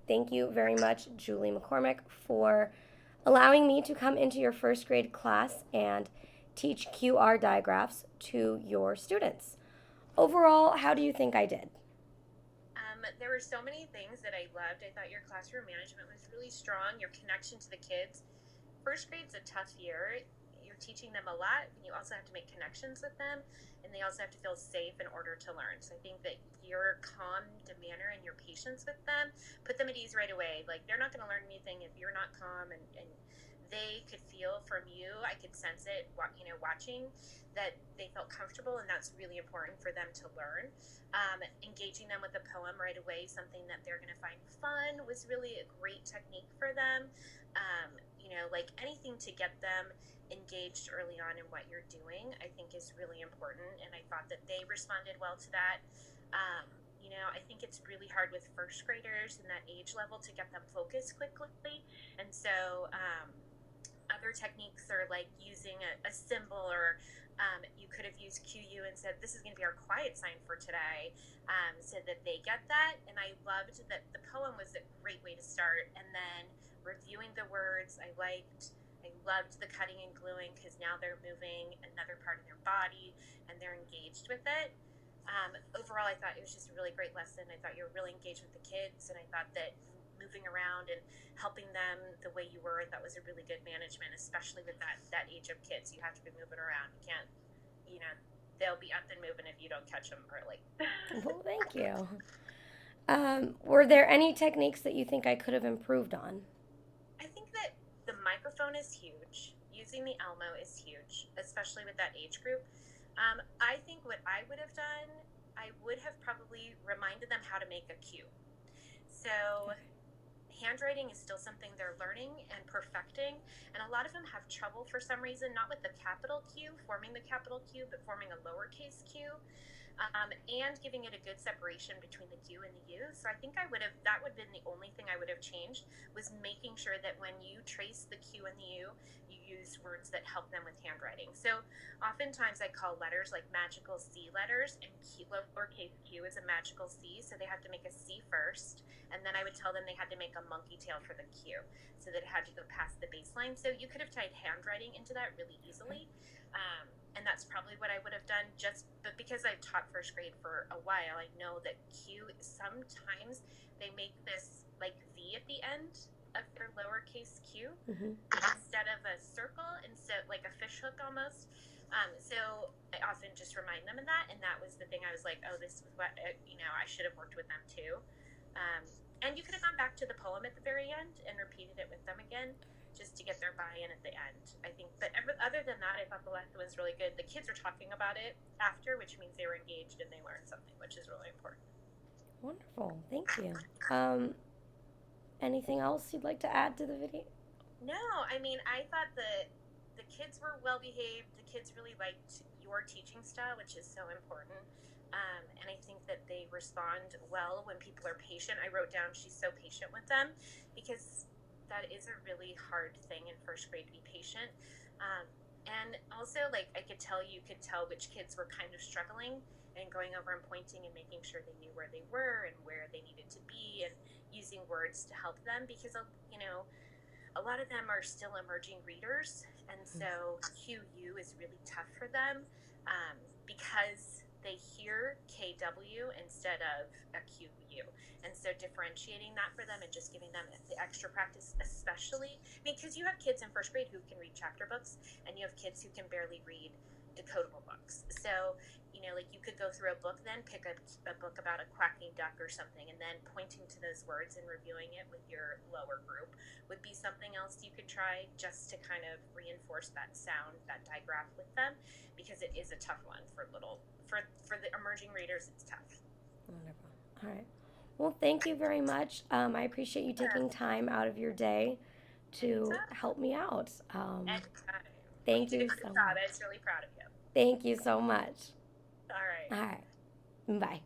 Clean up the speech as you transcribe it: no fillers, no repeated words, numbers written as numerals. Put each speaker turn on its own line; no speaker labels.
Thank you very much, Julie McCormack, for allowing me to come into your first grade class and teach QR diagraphs to your students. Overall, how do you think I did?
There were so many things that I loved. I thought your classroom management was really strong, your connection to the kids. First grade's a tough year. You're teaching them a lot, and you also have to make connections with them, and they also have to feel safe in order to learn. So I think that your calm demeanor and your patience with them put them at ease right away. Like, they're not going to learn anything if you're not calm, and they could feel from you. I could sense it, watching that they felt comfortable, and that's really important for them to learn. Engaging them with a poem right away, something that they're going to find fun, was really a great technique for them. Like anything to get them engaged early on in what you're doing, I think is really important. And I thought that they responded well to that. I think it's really hard with first graders in that age level to get them focused quickly. And so, other techniques are like using a symbol, or you could have used QU and said, this is going to be our quiet sign for today, so that they get that. And I loved that the poem was a great way to start. And then reviewing the words, I loved the cutting and gluing, because now they're moving another part of their body and they're engaged with it. Overall, I thought it was just a really great lesson. I thought you were really engaged with the kids, and I thought that moving around and helping them the way you were, I thought was a really good management, especially with that age of kids. You have to be moving around. You can't, you know, they'll be up and moving if you don't catch them early.
Well, thank you. Were there any techniques that you think I could have improved on?
I think that the microphone is huge. Using the Elmo is huge, especially with that age group. I think what I would have done, I would have probably reminded them how to make a cue. So handwriting is still something they're learning and perfecting, and a lot of them have trouble for some reason, not with the capital Q, forming the capital Q, but forming a lowercase q, and giving it a good separation between the Q and the U. So I think that would have been the only thing I would have changed, was making sure that when you trace the Q and the U, you use words that help them with handwriting. So oftentimes I call letters like magical C letters, and lowercase q is a magical C, so they have to make a C first, and then I would tell them they had to make a monkey tail for the Q, so that it had to go past the baseline. So you could have tied handwriting into that really easily. And that's probably what I would have done. But because I've taught first grade for a while, I know that Q, sometimes they make this like V at the end of their lowercase q,
Mm-hmm.
instead of a circle, instead like a fish hook almost. So I often just remind them of that, and that was the thing. I was like, oh, this was what I should have worked with them too. Um, and you could have gone back to the poem at the very end and repeated it with them again, just to get their buy-in at the end, I think. But other than that, I thought the lesson was really good. The kids were talking about it after, which means they were engaged and they learned something, which is really important.
Wonderful. Thank you. Anything else you'd like to add to the video?
No, I mean, I thought the kids were well behaved. The kids really liked your teaching style, which is so important. And I think that they respond well when people are patient. I wrote down, she's so patient with them, because that is a really hard thing in first grade, to be patient. Um, and also, like, I could tell, you could tell which kids were kind of struggling, and going over and pointing and making sure they knew where they were and where they needed to be, and using words to help them, because, a lot of them are still emerging readers, and so QU is really tough for them, because they hear KW instead of a QU. And so differentiating that for them and just giving them the extra practice, especially, I mean, because you have kids in first grade who can read chapter books, and you have kids who can barely read decodable books. So, like, you could go through a book, then pick a book about a quacking duck or something, and then pointing to those words and reviewing it with your lower group would be something else you could try, just to kind of reinforce that sound, that digraph with them, because it is a tough one for the emerging readers. It's tough.
Wonderful. All right. Well, thank you very much. I appreciate you taking time out of your day to
Anytime.
help me out.
Anytime. Well, you
Thank
did a
you
great
so
job.
much.
I was really proud of you.
Thank you so much.
All right.
All right. Bye.